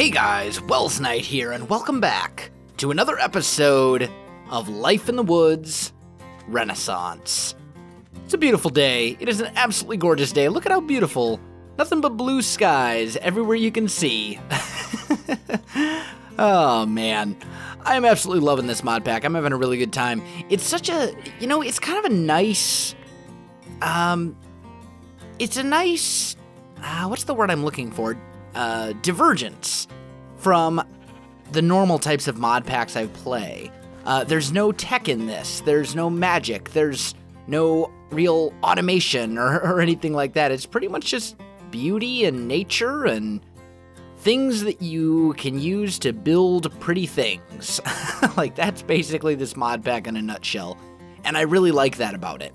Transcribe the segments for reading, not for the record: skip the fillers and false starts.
Hey guys, Welsknight here, and welcome back to another episode of Life in the Woods Renaissance. It's a beautiful day. It is an absolutely gorgeous day. Look at how beautiful. Nothing but blue skies everywhere you can see. Oh man, I'm absolutely loving this mod pack. I'm having a really good time. It's such a, it's kind of a nice, it's a nice, what's the word I'm looking for? Divergence from the normal types of mod packs I play. There's no tech in this. There's no magic. There's no real automation or anything like that. It's pretty much just beauty and nature and things that you can use to build pretty things. Like, that's basically this mod pack in a nutshell. And I really like that about it.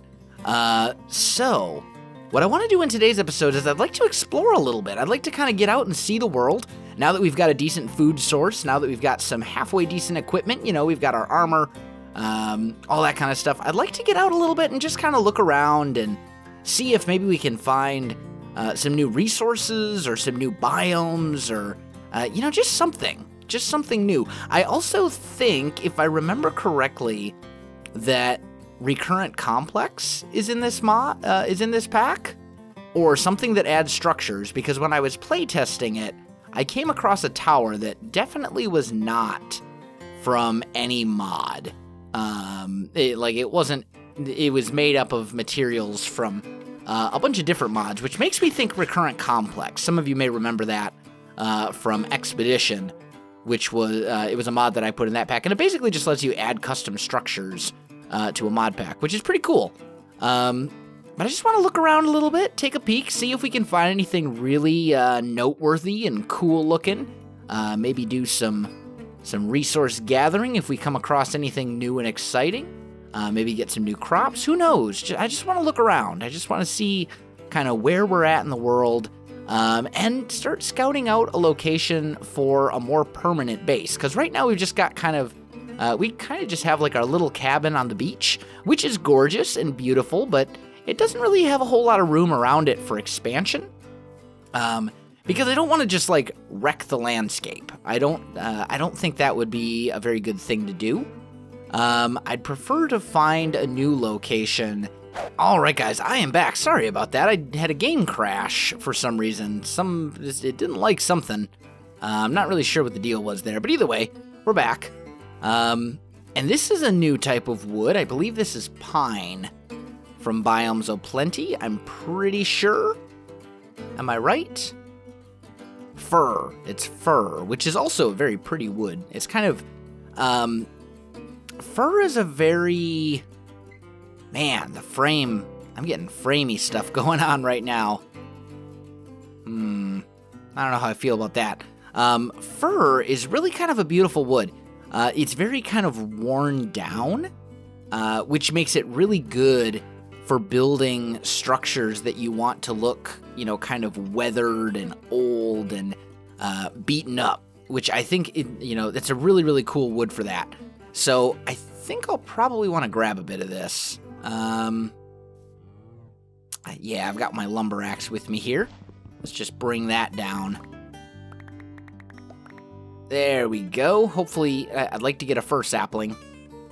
So what I want to do in today's episode is I'd like to explore a little bit. I'd like to kind of get out and see the world. Now that we've got a decent food source, now that we've got some halfway decent equipment, we've got our armor, all that kind of stuff, I'd like to get out a little bit and just kind of look around and see if maybe we can find some new resources or some new biomes or, just something new. I also think, if I remember correctly, that Recurrent Complex is in this pack, or something that adds structures, because when I was playtesting it, I came across a tower that definitely was not from any mod. It was made up of materials from a bunch of different mods, which makes me think Recurrent Complex. Some of you may remember that from Expedition, which was it was a mod that I put in that pack, and it basically just lets you add custom structures to a mod pack, which is pretty cool. But I just want to look around a little bit, take a peek, see if we can find anything really noteworthy and cool looking. Maybe do some resource gathering if we come across anything new and exciting. Maybe get some new crops. Who knows? I just want to look around. I just want to see kind of where we're at in the world, and start scouting out a location for a more permanent base. Because right now we've just got we kind of just have like our little cabin on the beach, which is gorgeous and beautiful, but it doesn't really have a whole lot of room around it for expansion. Because I don't want to just like wreck the landscape. I don't think that would be a very good thing to do. I'd prefer to find a new location. All right, guys, I am back. Sorry about that. I had a game crash for some reason. It didn't like something. I'm not really sure what the deal was there, but either way, we're back. And this is a new type of wood. I believe this is pine from Biomes O'Plenty, I'm pretty sure. Am I right? Fir. It's fir, which is also a very pretty wood. It's kind of, fir is a very, man, the frame, I'm getting framey stuff going on right now. I don't know how I feel about that. Fir is really kind of a beautiful wood. It's very kind of worn down, which makes it really good for building structures that you want to look, kind of weathered and old and beaten up, which I think, that's a really, really cool wood for that. So I think I'll probably want to grab a bit of this. Yeah, I've got my lumber axe with me here. Let's just bring that down. There we go. Hopefully, I'd like to get a fir sapling.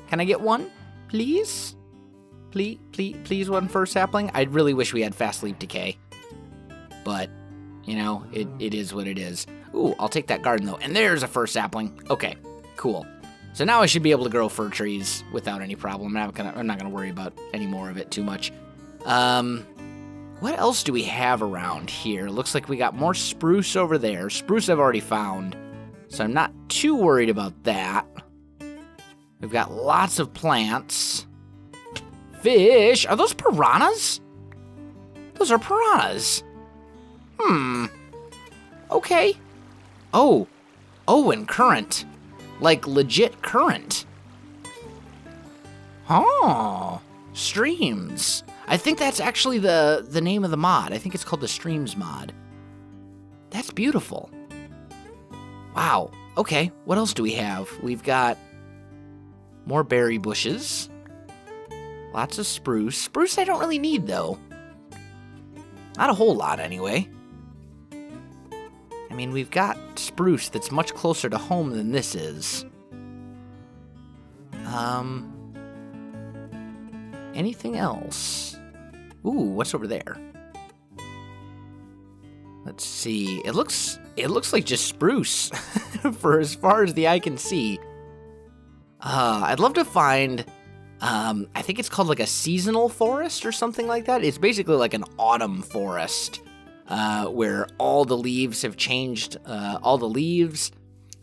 Can I get one, please? Please, one fir sapling. I really wish we had fast leaf decay, but it is what it is. Ooh, I'll take that garden though. And there's a fir sapling. Okay, cool. So now I should be able to grow fir trees without any problem. I'm not gonna worry about any more of it too much. What else do we have around here? Looks like we got more spruce over there. Spruce I've already found, so I'm not too worried about that. We've got lots of plants. Fish. Are those piranhas? Those are piranhas. Okay. Oh, and current. Like legit current. Oh, streams. I think that's actually the name of the mod. I think it's called the Streams mod. That's beautiful. Wow. Okay, what else do we have? We've got more berry bushes. Lots of spruce. Spruce I don't really need, though. Not a whole lot, anyway. I mean, we've got spruce that's much closer to home than this is. Anything else? Ooh, what's over there? Let's see. It looks like just spruce for as far as the eye can see. I'd love to find, I think it's called like a seasonal forest or something like that. It's basically like an autumn forest, where all the leaves have changed, all the leaves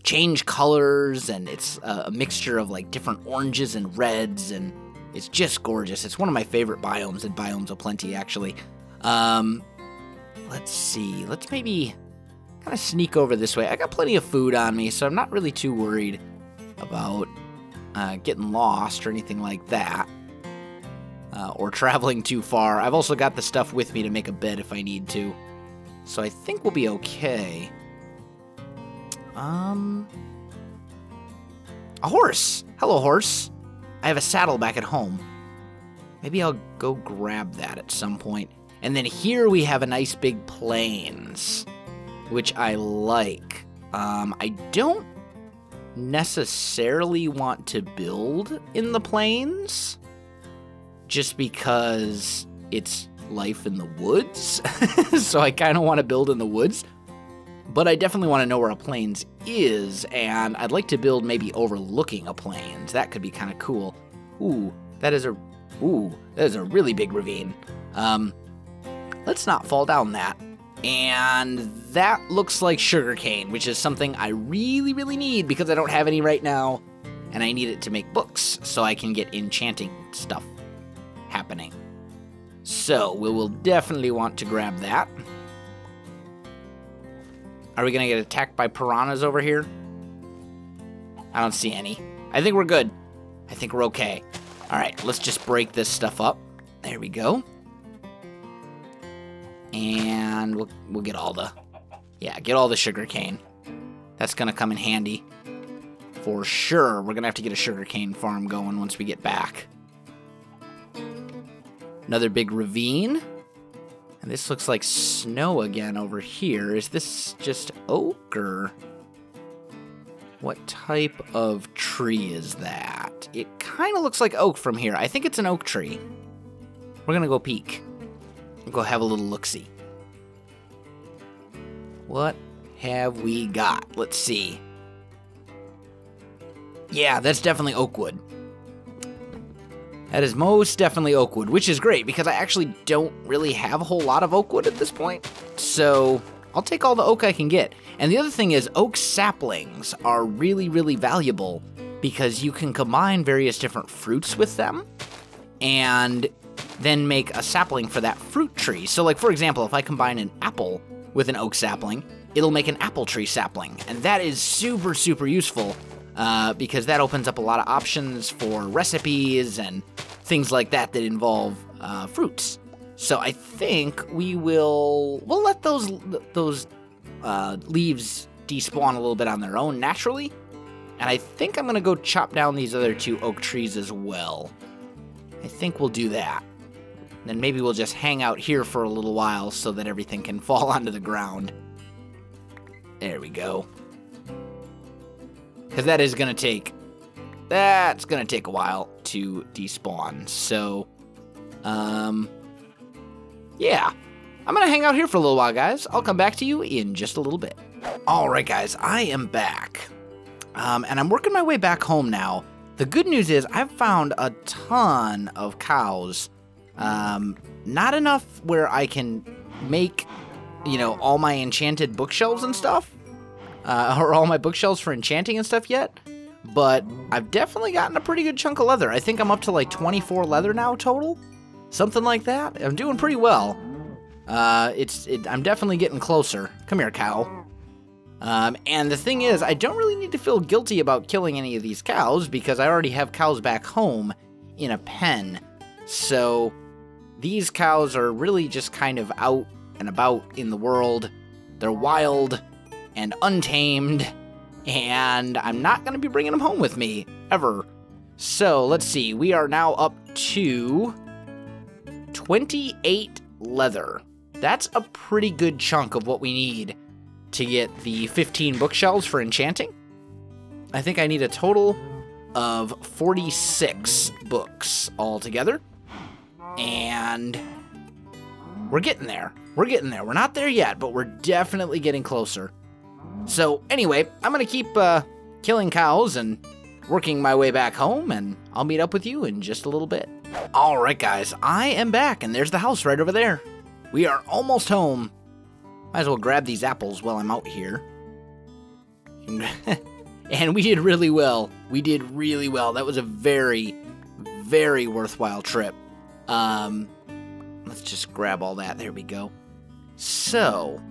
change colors, and it's a mixture of like different oranges and reds, and it's just gorgeous. It's one of my favorite biomes in Biomes O'Plenty, actually. Let's see. Let's maybe kind of sneak over this way. I got plenty of food on me, so I'm not really too worried about getting lost or anything like that, or traveling too far. I've also got the stuff with me to make a bed if I need to, so I think we'll be okay. A horse! Hello, horse. I have a saddle back at home. Maybe I'll go grab that at some point. And then here we have a nice big plains, which I like. I don't necessarily want to build in the plains, just because it's life in the woods. So I kind of want to build in the woods. But I definitely want to know where a plains is, and I'd like to build maybe overlooking a plains. That could be kind of cool. Ooh, that is a really big ravine. Let's not fall down that. And that looks like sugarcane, which is something I really, really need because I don't have any right now, and I need it to make books so I can get enchanting stuff happening. So we will definitely want to grab that. Are we going to get attacked by piranhas over here? I don't see any. I think we're good. I think we're okay. All right, let's just break this stuff up. There we go. And we'll get all the, get all the sugar cane. That's going to come in handy. For sure, we're going to have to get a sugarcane farm going once we get back. Another big ravine. And this looks like snow again over here. Is this just oak, or what type of tree is that? It kind of looks like oak from here. I think it's an oak tree. We're going to go peek. We'll go have a little look-see. What have we got? Let's see. Yeah, that's definitely oak wood. That is most definitely oak wood, which is great because I actually don't really have a whole lot of oak wood at this point. So I'll take all the oak I can get. And the other thing is, oak saplings are really, really valuable because you can combine various different fruits with them and then make a sapling for that fruit tree. So like, for example, if I combine an apple with an oak sapling, it'll make an apple tree sapling. And that is super, super useful because that opens up a lot of options for recipes and things like that that involve fruits. So I think we'll let those leaves despawn a little bit on their own naturally. And I think I'm going to go chop down these other two oak trees as well. I think we'll do that. Then maybe we'll just hang out here for a little while so that everything can fall onto the ground. There we go. Because that's going to take a while to despawn. So, yeah. I'm going to hang out here for a little while, guys. I'll come back to you in just a little bit. All right, guys, I am back. And I'm working my way back home now. The good news is I've found a ton of cows. Not enough where I can make, all my enchanted bookshelves and stuff. Or all my bookshelves for enchanting and stuff yet. But I've definitely gotten a pretty good chunk of leather. I think I'm up to like 24 leather now total. Something like that. I'm doing pretty well. I'm definitely getting closer. Come here, cow. And the thing is, I don't really need to feel guilty about killing any of these cows because I already have cows back home in a pen. So these cows are really just kind of out and about in the world. They're wild and untamed, and I'm not going to be bringing them home with me, ever. So, let's see. We are now up to 28 leather. That's a pretty good chunk of what we need to get the 15 bookshelves for enchanting. I think I need a total of 46 books altogether. And we're getting there. We're getting there. We're not there yet, but we're definitely getting closer. So anyway, I'm going to keep killing cows and working my way back home, and I'll meet up with you in just a little bit. All right, guys, I am back, and there's the house right over there. We are almost home. Might as well grab these apples while I'm out here. And we did really well. We did really well. That was a very, very worthwhile trip. Let's just grab all that. There we go. So,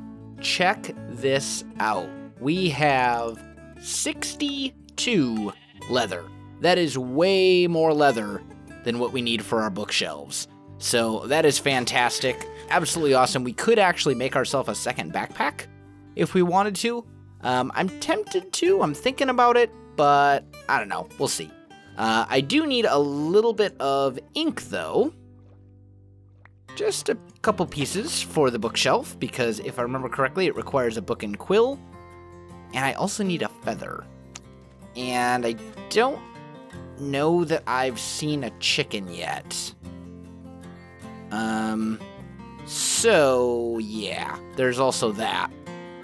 check this out. We have 62 leather. That is way more leather than what we need for our bookshelves. So that is fantastic. Absolutely awesome. We could actually make ourselves a second backpack if we wanted to. I'm tempted to. I'm thinking about it, but I don't know. We'll see. I do need a little bit of ink, though. Just a couple pieces for the bookshelf, because if I remember correctly, it requires a book and quill. And I also need a feather. And I don't know that I've seen a chicken yet. So yeah, there's also that.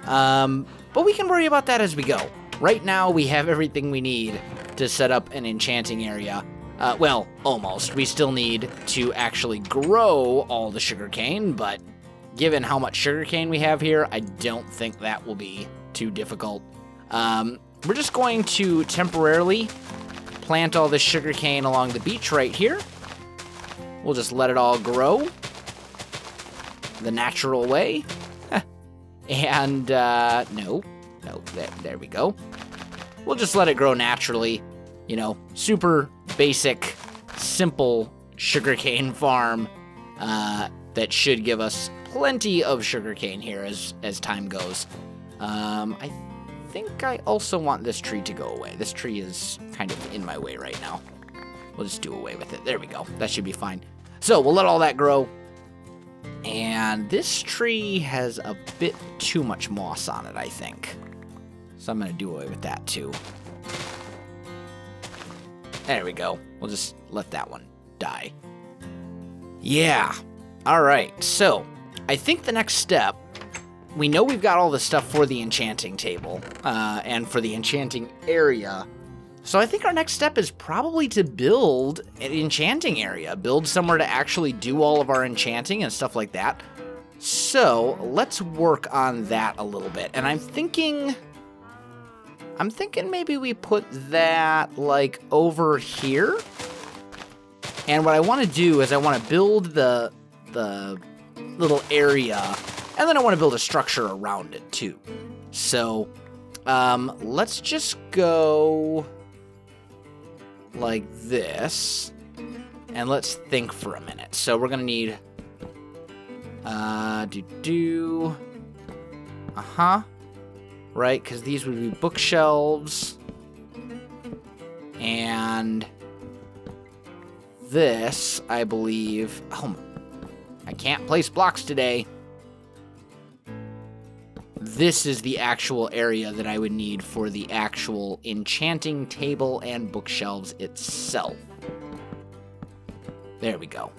But we can worry about that as we go. Right now, we have everything we need to set up an enchanting area. Well, almost. We still need to actually grow all the sugarcane, but given how much sugarcane we have here, I don't think that will be too difficult. We're just going to temporarily plant all this sugarcane along the beach right here. We'll just let it all grow the natural way. And, no, there we go. We'll just let it grow naturally. You know, super basic, simple sugarcane farm that should give us plenty of sugarcane here as time goes. I think I also want this tree to go away. This tree is kind of in my way right now. We'll just do away with it. There we go. That should be fine. So we'll let all that grow. And this tree has a bit too much moss on it, I think. So I'm going to do away with that too. There we go. We'll just let that one die. Yeah. All right. So I think the next step, we know we've got all the stuff for the enchanting table and for the enchanting area. So I think our next step is probably to build an enchanting area, build somewhere to actually do all of our enchanting and stuff like that. So let's work on that a little bit. And I'm thinking maybe we put that like over here. And what I want to do is I want to build the little area, and then I want to build a structure around it too. So let's just go like this, and let's think for a minute. So we're gonna need right, because these would be bookshelves, and this, I believe, oh, I can't place blocks today. This is the actual area that I would need for the actual enchanting table and bookshelves itself. There we go.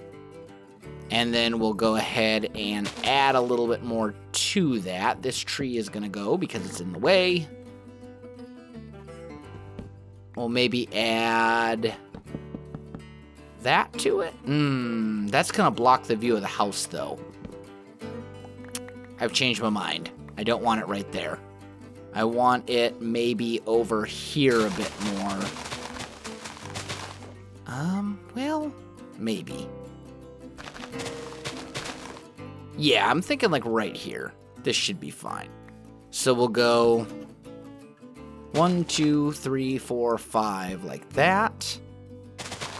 And then we'll go ahead and add a little bit more to that. This tree is going to go because it's in the way. We'll maybe add that to it. That's going to block the view of the house, though. I've changed my mind. I don't want it right there. I want it maybe over here a bit more. Well, maybe. Yeah, I'm thinking like right here. This should be fine. So we'll go 1, 2, 3, 4, 5 like that.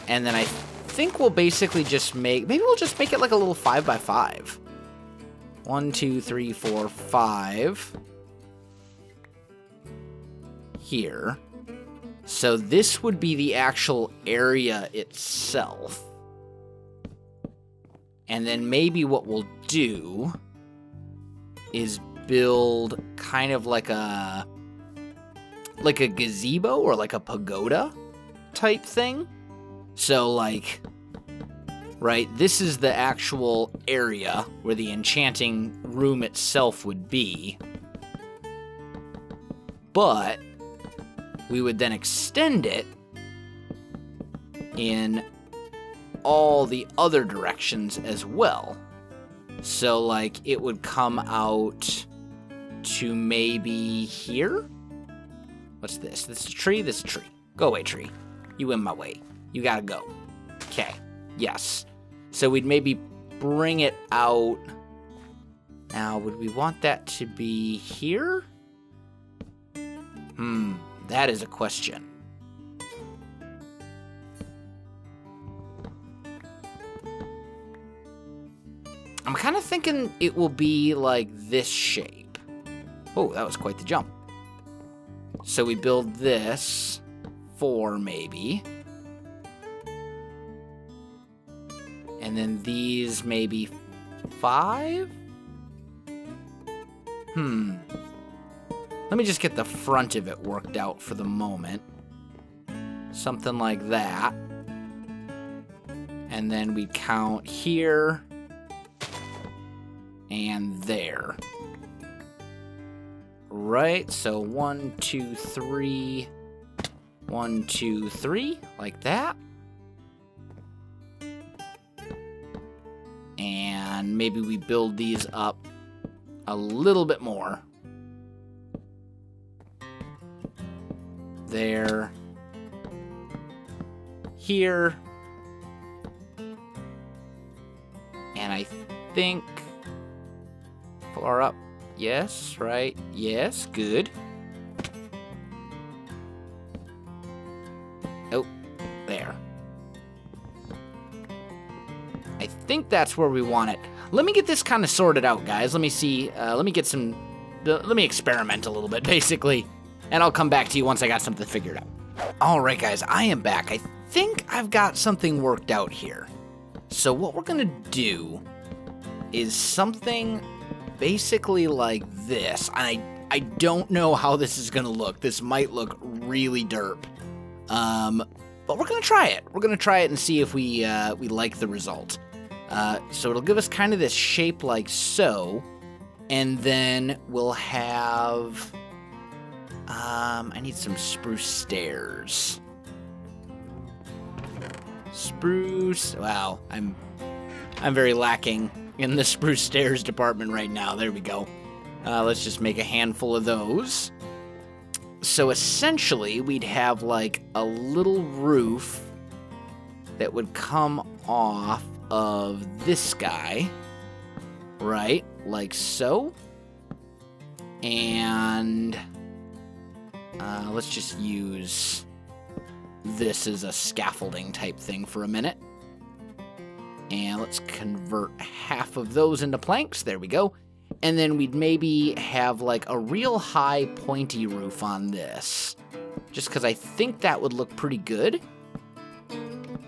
And then I think we'll basically just maybe we'll just make it like a little 5x5. 1, 2, 3, 4, 5 here. So this would be the actual area itself. And then maybe what we'll do is build kind of like a gazebo or like a pagoda type thing. So like, right, this is the actual area where the enchanting room itself would be. But we would then extend it in all the other directions as well. So like it would come out to maybe here? What's this? This is a tree? This is a tree. Go away, tree. You in my way. You gotta go. Okay. Yes. So we'd maybe bring it out. Now, would we want that to be here? That is a question. I'm kind of thinking it will be like this shape. Oh, that was quite the jump. So we build this 4 maybe. And then these maybe 5? Let me just get the front of it worked out for the moment. Something like that. And then we count here and there. Right, so 1, 2, 3. 1, 2, 3, like that. And maybe we build these up a little bit more. There. Here. And I think far up. Yes, right. Yes, good. Oh, there. I think that's where we want it. Let me get this kind of sorted out, guys. Let me see. Let me experiment a little bit, basically. And I'll come back to you once I got something figured out. All right, guys, I am back. I think I've got something worked out here. So what we're going to do is something basically like this. And I don't know how this is going to look. This might look really derp. But we're going to try it. We're going to try it and see if we like the result. So it'll give us kind of this shape like so. And then we'll have... I need some spruce stairs. Spruce... Wow, I'm very lacking in the spruce stairs department right now. There we go. Let's just make a handful of those. So essentially, we'd have like a little roof that would come off of this guy, right? Like so. And let's just use this as a scaffolding type thing for a minute. And let's convert half of those into planks. There we go. And then we'd maybe have like a real high pointy roof on this. Just because I think that would look pretty good.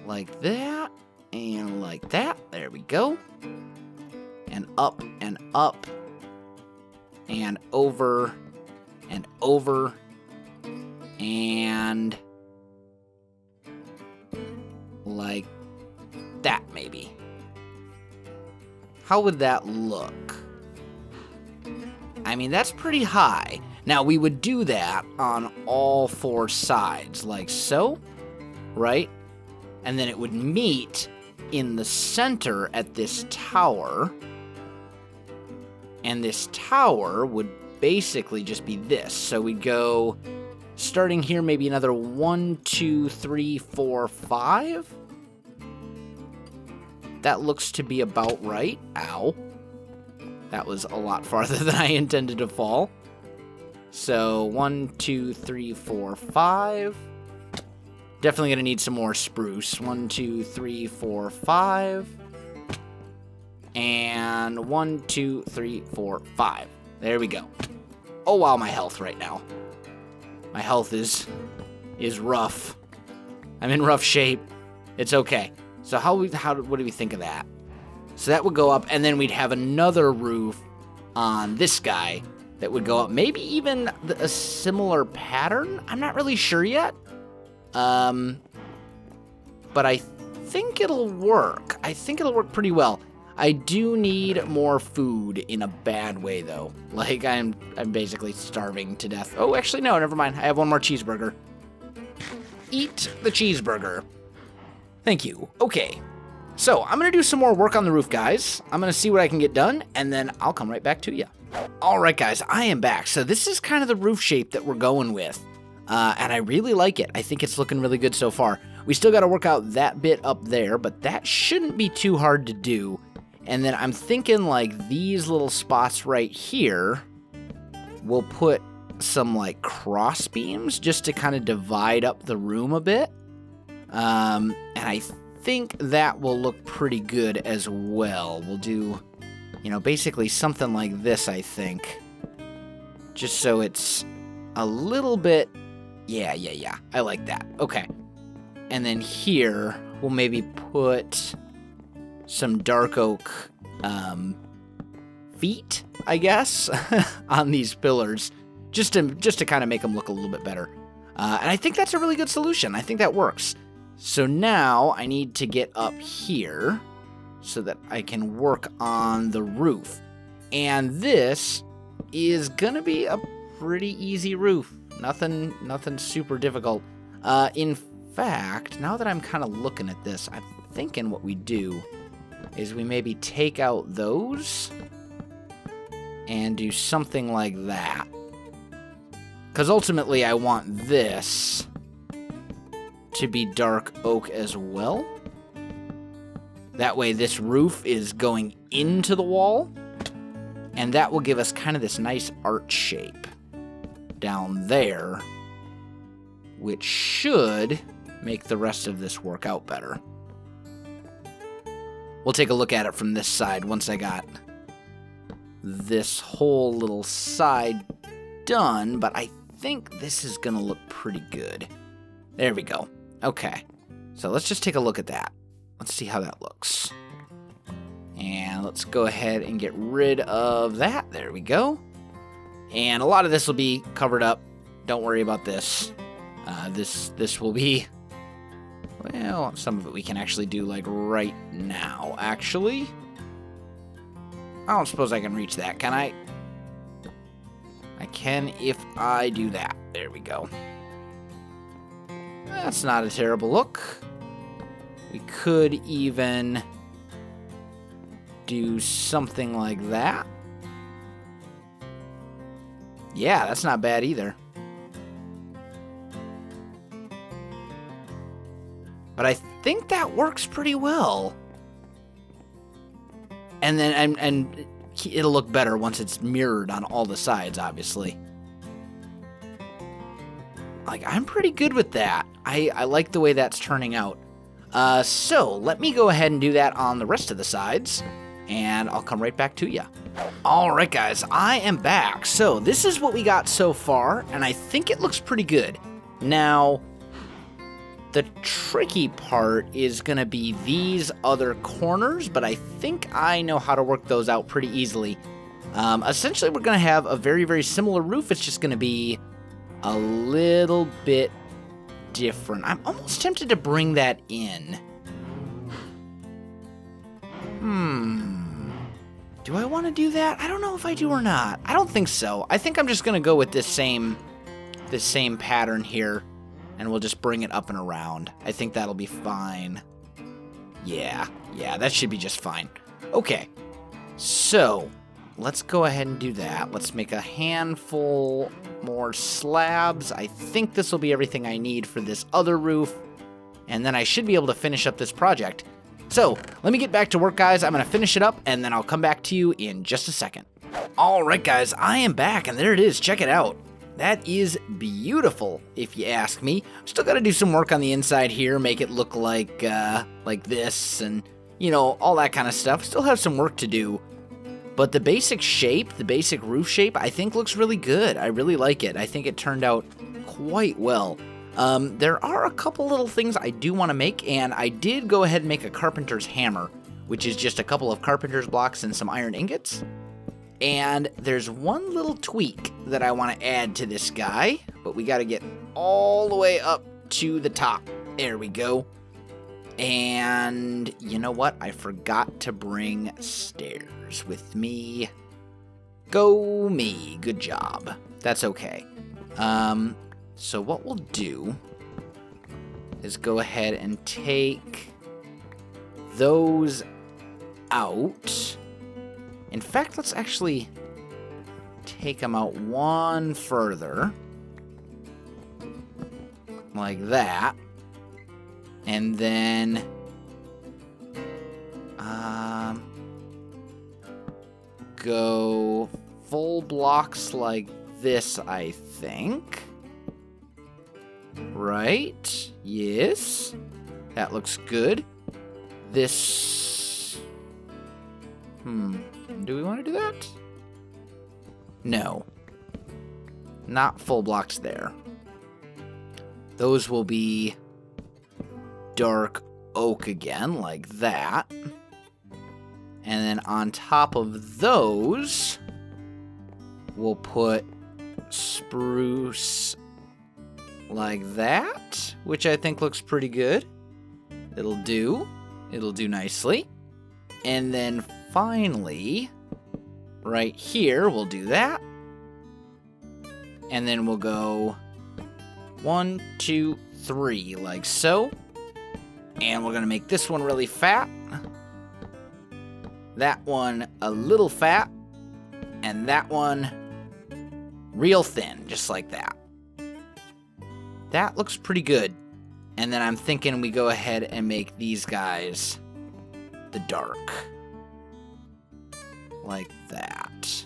Like that. And like that. There we go. And up and up. And over. And over. And like that maybe. How would that look? I mean, that's pretty high. Now, we would do that on all 4 sides, like so, right? And then it would meet in the center at this tower. And this tower would basically just be this. So we'd go, starting here, maybe another 1, 2, 3, 4, 5. That looks to be about right. Ow. That was a lot farther than I intended to fall. So 1, 2, 3, 4, 5. Definitely gonna need some more spruce. 1, 2, 3, 4, 5. And 1, 2, 3, 4, 5. There we go. Oh wow, my health right now. My health is rough. I'm in rough shape. It's okay. So what do we think of that? So that would go up, and then we'd have another roof on this guy that would go up. Maybe even a similar pattern. I'm not really sure yet. But I think it'll work. I think it'll work pretty well. I do need more food in a bad way, though. Like, I'm basically starving to death. Oh, actually, no, never mind. I have one more cheeseburger. Eat the cheeseburger. Thank you. Okay. So, I'm going to do some more work on the roof, guys. I'm going to see what I can get done, and then I'll come right back to you. All right, guys, I am back. So, this is kind of the roof shape that we're going with, and I really like it. I think it's looking really good so far. We still got to work out that bit up there, but that shouldn't be too hard to do. And then I'm thinking, like, these little spots right here, we'll put some, like, cross beams just to kind of divide up the room a bit. And I think that will look pretty good as well. We'll do, you know, basically something like this, I think. Just so it's a little bit... Yeah. I like that. Okay. And then here, we'll maybe put some dark oak feet, I guess, on these pillars, just to kind of make them look a little bit better. And I think that's a really good solution. I think that works. So now I need to get up here so that I can work on the roof. And this is gonna be a pretty easy roof. Nothing super difficult. In fact, now that I'm kind of looking at this, I'm thinking what we do is we maybe take out those and do something like that. Because ultimately I want this to be dark oak as well. That way this roof is going into the wall, and that will give us kind of this nice arch shape down there, which should make the rest of this work out better. We'll take a look at it from this side once I got this whole little side done, but I think this is gonna look pretty good. There we go. Okay, so let's just take a look at that. Let's see how that looks. And let's go ahead and get rid of that. There we go. And a lot of this will be covered up. Don't worry about this. This will be... Well, some of it we can actually do, like, right now, actually. I don't suppose I can reach that, can I? I can if I do that. There we go. That's not a terrible look. We could even do something like that. Yeah, that's not bad either. But I think that works pretty well. And then and it'll look better once it's mirrored on all the sides, obviously. Like, I'm pretty good with that. I like the way that's turning out. So let me go ahead and do that on the rest of the sides, and I'll come right back to you. All right, guys, I am back. So this is what we got so far, and I think it looks pretty good. Now, the tricky part is going to be these other corners, but I think I know how to work those out pretty easily. Essentially, we're going to have a very, very similar roof. It's just going to be a little bit different. I'm almost tempted to bring that in. Do I want to do that? I don't know if I do or not. I don't think so. I think I'm just going to go with this same pattern here, and we'll just bring it up and around. I think that'll be fine. Yeah, that should be just fine. Okay, so let's go ahead and do that. Let's make a handful more slabs. I think this will be everything I need for this other roof, and then I should be able to finish up this project. So let me get back to work, guys. I'm going to finish it up, and then I'll come back to you in just a second. All right, guys, I am back, and there it is. Check it out. That is beautiful, if you ask me. Still got to do some work on the inside here, make it look like this, and, you know, all that kind of stuff. Still have some work to do. But the basic shape, the basic roof shape, I think looks really good. I really like it. I think it turned out quite well. There are a couple little things I do want to make, and I did go ahead and make a carpenter's hammer, which is just a couple of carpenter's blocks and some iron ingots. And there's one little tweak that I want to add to this guy, but we got to get all the way up to the top. There we go. And you know what? I forgot to bring stairs with me. Go me. Good job. That's okay. So what we'll do is go ahead and take those out. In fact, let's actually take them out one further. Like that. And then go full blocks like this, I think. Right? Yes. That looks good. This... Do we want to do that? No. Not full blocks there. Those will be dark oak again, like that. And then on top of those, we'll put spruce like that, which I think looks pretty good. It'll do. It'll do nicely. And then finally, right here, we'll do that. And then we'll go 1, 2, 3, like so. And we're going to make this one really fat. That one a little fat. And that one real thin, just like that. That looks pretty good. And then I'm thinking we go ahead and make these guys the dark. Like that.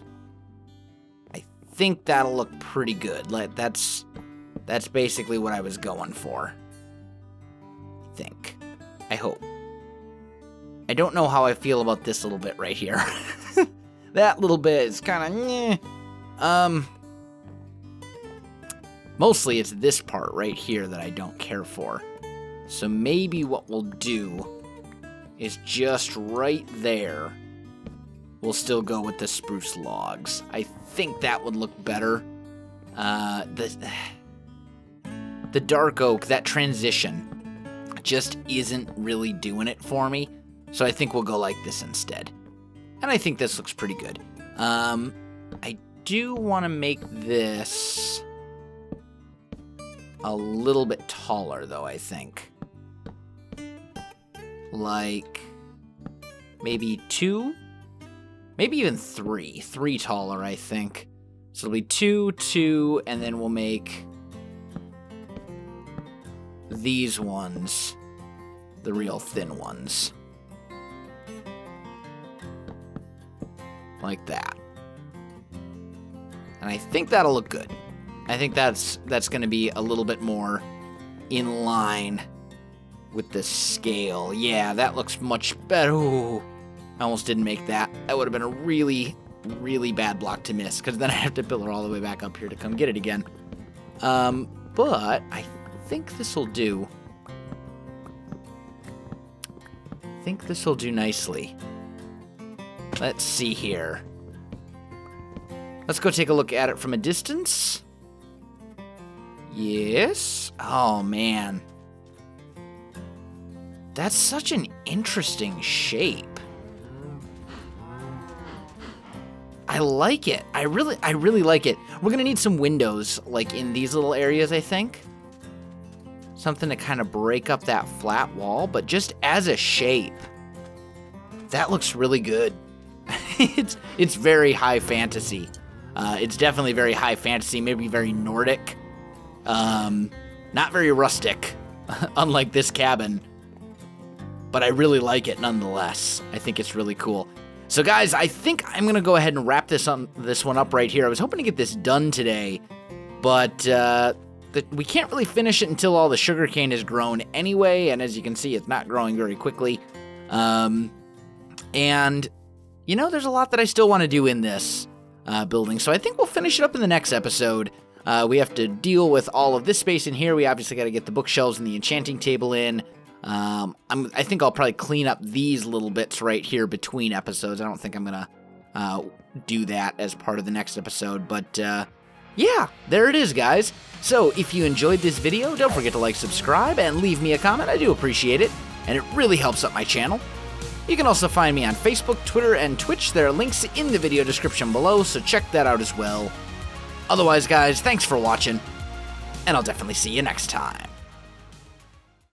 I think that'll look pretty good. Like that's basically what I was going for. I think. I hope. I don't know how I feel about this little bit right here. That little bit is kind of mostly it's this part right here that I don't care for. So maybe what we'll do is just right there, we'll still go with the spruce logs. I think that would look better. The dark oak, that transition just isn't really doing it for me. So I think we'll go like this instead. And I think this looks pretty good. I do want to make this a little bit taller, though, I think. Like, maybe 2? Maybe even 3. 3 taller, I think. So it'll be 2, 2, and then we'll make these ones the real thin ones. Like that. And I think that'll look good. I think that's going to be a little bit more in line with the scale. Yeah, that looks much better. Ooh, I almost didn't make that. That would have been a really, really bad block to miss, because then I have to pillar all the way back up here to come get it again. But I think this will do. I think this will do nicely. Let's see here. Let's go take a look at it from a distance. Yes. Oh, man. That's such an interesting shape. I like it. I really like it. We're going to need some windows, like, in these little areas, I think. Something to kind of break up that flat wall, but just as a shape, that looks really good. It's very high fantasy. It's definitely very high fantasy, maybe very Nordic. Not very rustic, unlike this cabin. But I really like it nonetheless. I think it's really cool. So guys, I think I'm going to go ahead and wrap this one up right here. I was hoping to get this done today, but we can't really finish it until all the sugarcane is grown anyway, and as you can see, it's not growing very quickly. And, you know, there's a lot that I still want to do in this building, so I think we'll finish it up in the next episode. We have to deal with all of this space in here. We obviously got to get the bookshelves and the enchanting table in. I think I'll probably clean up these little bits right here between episodes. I don't think I'm going to do that as part of the next episode. But yeah, there it is, guys. So if you enjoyed this video, don't forget to like, subscribe, and leave me a comment. I do appreciate it, and it really helps up my channel. You can also find me on Facebook, Twitter, and Twitch. There are links in the video description below, so check that out as well. Otherwise, guys, thanks for watching, and I'll definitely see you next time.